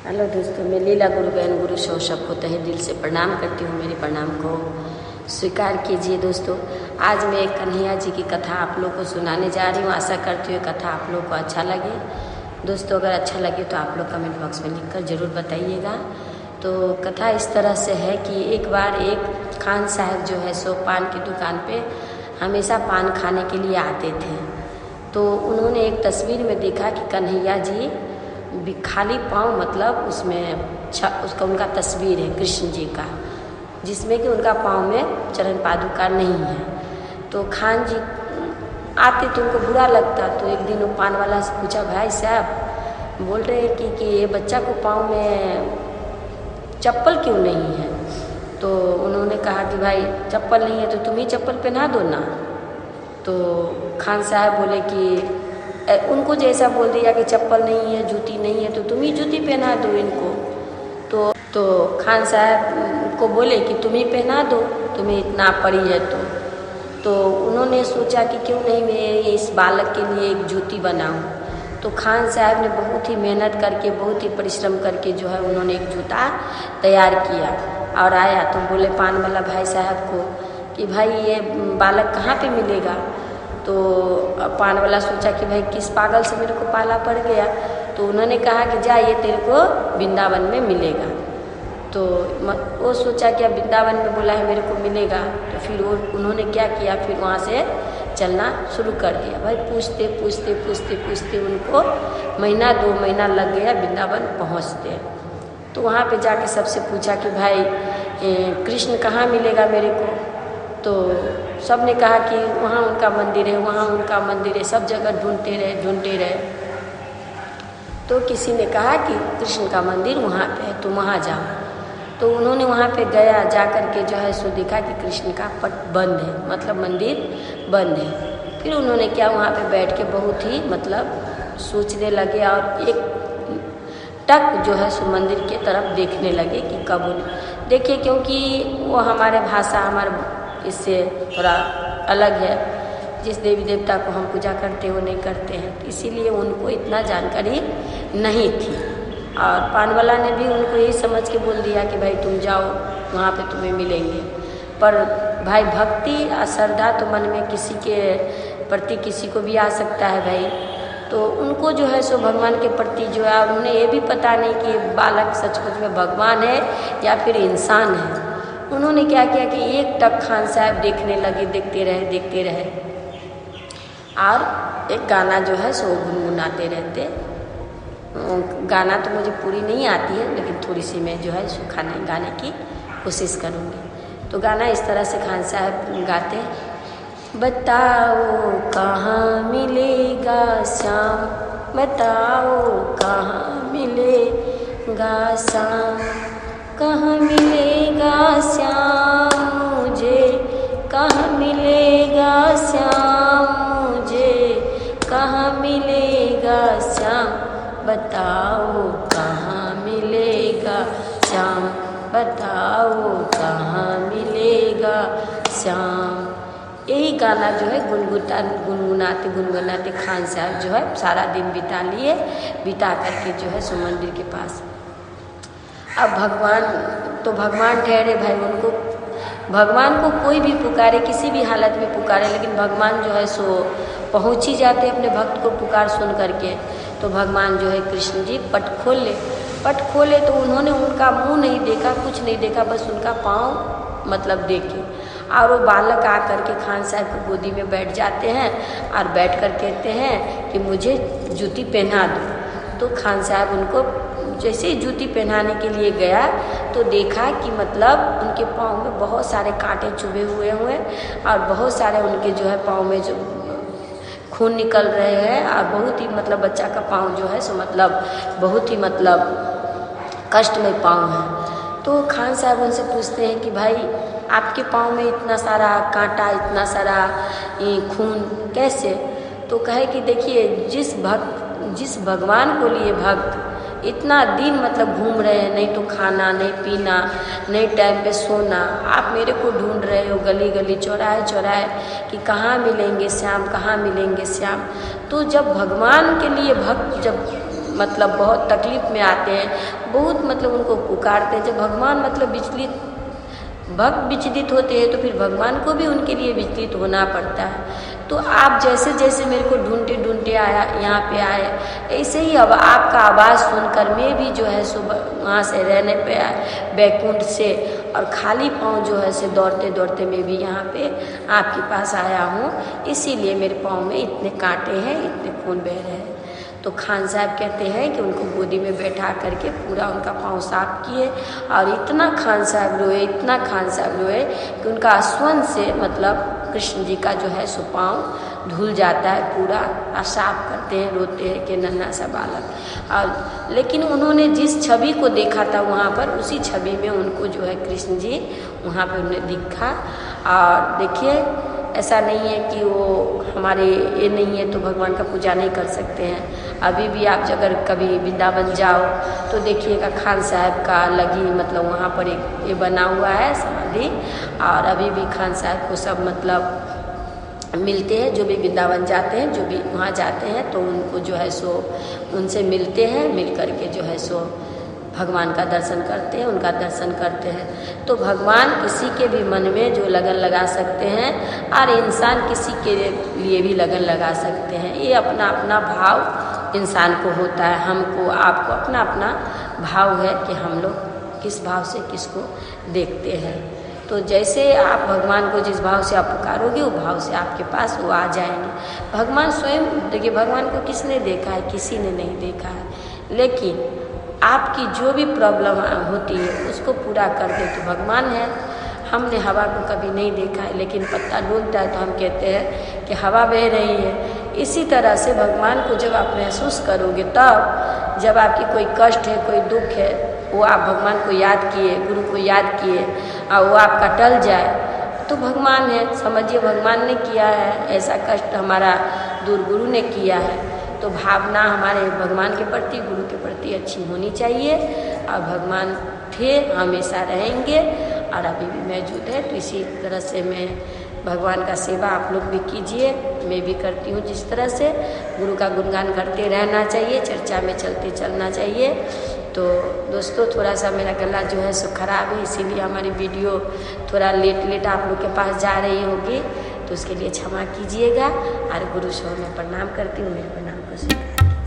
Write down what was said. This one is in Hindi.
हेलो दोस्तों, मैं लीला गुरु बहन गुरु सौ सबको तहे दिल से प्रणाम करती हूँ। मेरे प्रणाम को स्वीकार कीजिए। दोस्तों, आज मैं कन्हैया जी की कथा आप लोग को सुनाने जा रही हूँ। आशा करती हूँ कथा आप लोग को अच्छा लगे। दोस्तों, अगर अच्छा लगे तो आप लोग कमेंट बॉक्स में लिखकर ज़रूर बताइएगा। तो कथा इस तरह से है कि एक बार एक खान साहब जो है सो पान की दुकान पे हमेशा पान खाने के लिए आते थे। तो उन्होंने एक तस्वीर में देखा कि कन्हैया जी खाली पाँव, मतलब उसमें उसका उनका तस्वीर है कृष्ण जी का, जिसमें कि उनका पाँव में चरण पादुका नहीं है। तो खान जी आते तो उनको बुरा लगता। तो एक दिन वो पान वाला से पूछा, भाई साहब बोल रहे हैं कि ये बच्चा को पाँव में चप्पल क्यों नहीं है? तो उन्होंने कहा कि भाई चप्पल नहीं है तो तुम ही चप्पल पहना दो ना। तो खान साहब बोले कि उनको जैसा बोल दिया कि चप्पल नहीं है, जूती नहीं है, तो तुम ही जूती पहना दो इनको। तो खान साहब को बोले कि तुम ही पहना दो, तुम्हें इतना पड़ी है तो उन्होंने सोचा कि क्यों नहीं मैं इस बालक के लिए एक जूती बनाऊं। तो खान साहब ने बहुत ही मेहनत करके, बहुत ही परिश्रम करके जो है उन्होंने एक जूता तैयार किया और आया। तो बोले पान वाला भाई साहब को कि भाई ये बालक कहाँ पे मिलेगा? तो पान वाला सोचा कि भाई किस पागल से मेरे को पाला पड़ गया। तो उन्होंने कहा कि जा, ये तेरे को वृंदावन में मिलेगा। तो वो सोचा कि अब वृंदावन में बोला है मेरे को मिलेगा। तो फिर उन्होंने क्या किया, फिर वहाँ से चलना शुरू कर दिया। भाई पूछते पूछते पूछते पूछते उनको महीना 2 महीना लग गया वृंदावन पहुँचते। तो वहाँ पे जाके सबसे पूछा कि भाई कृष्ण कहाँ मिलेगा मेरे को? तो सब ने कहा कि वहाँ उनका मंदिर है, वहाँ उनका मंदिर है। सब जगह ढूंढते रहे। तो किसी ने कहा कि कृष्ण का मंदिर वहाँ पे है, तो वहाँ जाओ। तो उन्होंने वहाँ पे गया, जा कर के जो है सो देखा कि कृष्ण का पट बंद है, मतलब मंदिर बंद है। फिर उन्होंने क्या, वहाँ पे बैठ के बहुत ही मतलब सोचने लगे और एक टक जो है सो मंदिर के तरफ देखने लगे कि कब देखिए, क्योंकि वो हमारे भाषा हमारे इससे थोड़ा अलग है। जिस देवी देवता को हम पूजा करते हैं वो नहीं करते हैं, इसीलिए उनको इतना जानकारी नहीं थी। और पान वाला ने भी उनको यही समझ के बोल दिया कि भाई तुम जाओ, वहाँ पे तुम्हें मिलेंगे। पर भाई भक्ति और श्रद्धा तो मन में किसी के प्रति किसी को भी आ सकता है भाई। तो उनको जो है सो भगवान के प्रति जो है, उन्हें ये भी पता नहीं कि बालक सचमुच में भगवान है या फिर इंसान है। उन्होंने क्या किया कि एक टक खान साहब देखने लगे, देखते रहे और एक गाना जो है सो गुनगुनाते रहते। गाना तो मुझे पूरी नहीं आती है, लेकिन थोड़ी सी मैं जो है सो गाने की कोशिश करूँगी। तो गाना इस तरह से खान साहब गाते, बताओ कहाँ मिलेगा श्याम, बताओ कहाँ मिलेगा श्याम, कहाँ मिलेगा श्याम मुझे, कहाँ मिलेगा श्याम मुझे, कहाँ मिलेगा श्याम, बताओ कहाँ मिलेगा श्याम, बताओ कहाँ मिलेगा श्याम। यही गाना जो है गुनगुनाते खान साहब जो है सारा दिन बिता करके जो है सो मंदिर के पास। अब भगवान ठहरे भाई। उनको भगवान को कोई भी पुकारे, किसी भी हालत में पुकारे, लेकिन भगवान जो है सो पहुँच ही जाते अपने भक्त को पुकार सुन करके। तो भगवान जो है कृष्ण जी पट खोले तो उन्होंने उनका मुंह नहीं देखा, कुछ नहीं देखा, बस उनका पाँव मतलब देखे। और वो बालक आकर के खान साहब की गोदी में बैठ जाते हैं और बैठ कर कहते हैं कि मुझे जूती पहना दो। तो खान साहब उनको जैसे ही जूती पहनाने के लिए गया तो देखा कि मतलब उनके पाँव में बहुत सारे कांटे चुभे हुए और बहुत सारे उनके जो है पाँव में जो खून निकल रहे हैं और बहुत ही मतलब बच्चा का पाँव जो है सो मतलब बहुत ही मतलब कष्टमय पाँव है। तो खान साहब उनसे पूछते हैं कि भाई आपके पाँव में इतना सारा कांटा, इतना सारा खून कैसे? तो कहे कि देखिए, जिस भगवान को लिए भक्त इतना दिन मतलब घूम रहे हैं, नहीं तो खाना, नहीं पीना, नहीं टाइम पे सोना, आप मेरे को ढूंढ रहे हो गली गली चौराहे कि कहाँ मिलेंगे श्याम, कहाँ मिलेंगे श्याम। तो जब भगवान के लिए भक्त जब मतलब बहुत तकलीफ़ में आते हैं, बहुत मतलब उनको पुकारते हैं। जब भगवान मतलब भक्त विचलित होते हैं तो फिर भगवान को भी उनके लिए विचलित होना पड़ता है। तो आप जैसे जैसे मेरे को ढूंढते आया यहाँ पे आए, ऐसे ही अब आपका आवाज़ सुनकर मैं भी जो है सुबह वहाँ से रहने पे आए बैकुंठ से, और खाली पाँव जो है से दौड़ते दौड़ते मैं भी यहाँ पे आपके पास आया हूँ। इसीलिए मेरे पाँव में इतने कांटे हैं, इतने खून बह रहे हैं। तो खान साहब कहते हैं कि उनको गोदी में बैठा करके पूरा उनका पाँव साफ किए, और इतना खान साहब रोए कि उनका स्वन से मतलब कृष्ण जी का जो है सो पाँव धुल जाता है पूरा, और साफ करते हैं, रोते हैं कि नन्हा सा बालक। और लेकिन उन्होंने जिस छवि को देखा था वहाँ पर, उसी छवि में उनको जो है कृष्ण जी वहाँ पर उन्हें दिखा। और देखिए ऐसा नहीं है कि वो हमारे ये नहीं है तो भगवान का पूजा नहीं कर सकते हैं। अभी भी आप अगर कभी वृंदावन जाओ तो देखिएगा खान साहब का लगी मतलब वहाँ पर एक ये बना हुआ है समाधि, और अभी भी खान साहब को सब मतलब मिलते हैं, जो भी वृंदावन जाते हैं, जो भी वहाँ जाते हैं तो उनको जो है सो उनसे मिलते हैं, मिल करके जो है सो भगवान का दर्शन करते हैं, उनका दर्शन करते हैं। तो भगवान किसी के भी मन में जो लगन लगा सकते हैं, और इंसान किसी के लिए भी लगन लगा सकते हैं। ये अपना अपना भाव इंसान को होता है, हमको आपको अपना अपना भाव है कि हम लोग किस भाव से किसको देखते हैं। तो जैसे आप भगवान को जिस भाव से आप पुकारोगे वो भाव से आपके पास वो आ जाएंगे। भगवान स्वयं देखिए, भगवान को किसने देखा है? किसी ने नहीं देखा है, लेकिन आपकी जो भी प्रॉब्लम होती है उसको पूरा कर दे तो भगवान है। हमने हवा को कभी नहीं देखा है, लेकिन पत्ता डोलता है तो हम कहते हैं कि हवा बह रही है। इसी तरह से भगवान को जब आप महसूस करोगे, तब जब आपकी कोई कष्ट है, कोई दुख है, वो आप भगवान को याद किए, गुरु को याद किए, और वो आपका टल जाए तो भगवान है, समझिए भगवान ने किया है। ऐसा कष्ट हमारा दूर गुरु ने किया है। तो भावना हमारे भगवान के प्रति, गुरु के प्रति अच्छी होनी चाहिए, और भगवान थे, हमेशा रहेंगे और अभी भी मौजूद है। तो इसी तरह से मैं भगवान का सेवा आप लोग भी कीजिए, मैं भी करती हूँ। जिस तरह से गुरु का गुणगान करते रहना चाहिए, चर्चा में चलते चलना चाहिए। तो दोस्तों थोड़ा सा मेरा गला जो है सो खराब है, इसीलिए हमारी वीडियो थोड़ा लेट आप लोग के पास जा रही होगी, तो उसके लिए क्षमा कीजिएगा। और गुरु शो में प्रणाम करती हूँ, मेरे प्रणाम को स्वीकार।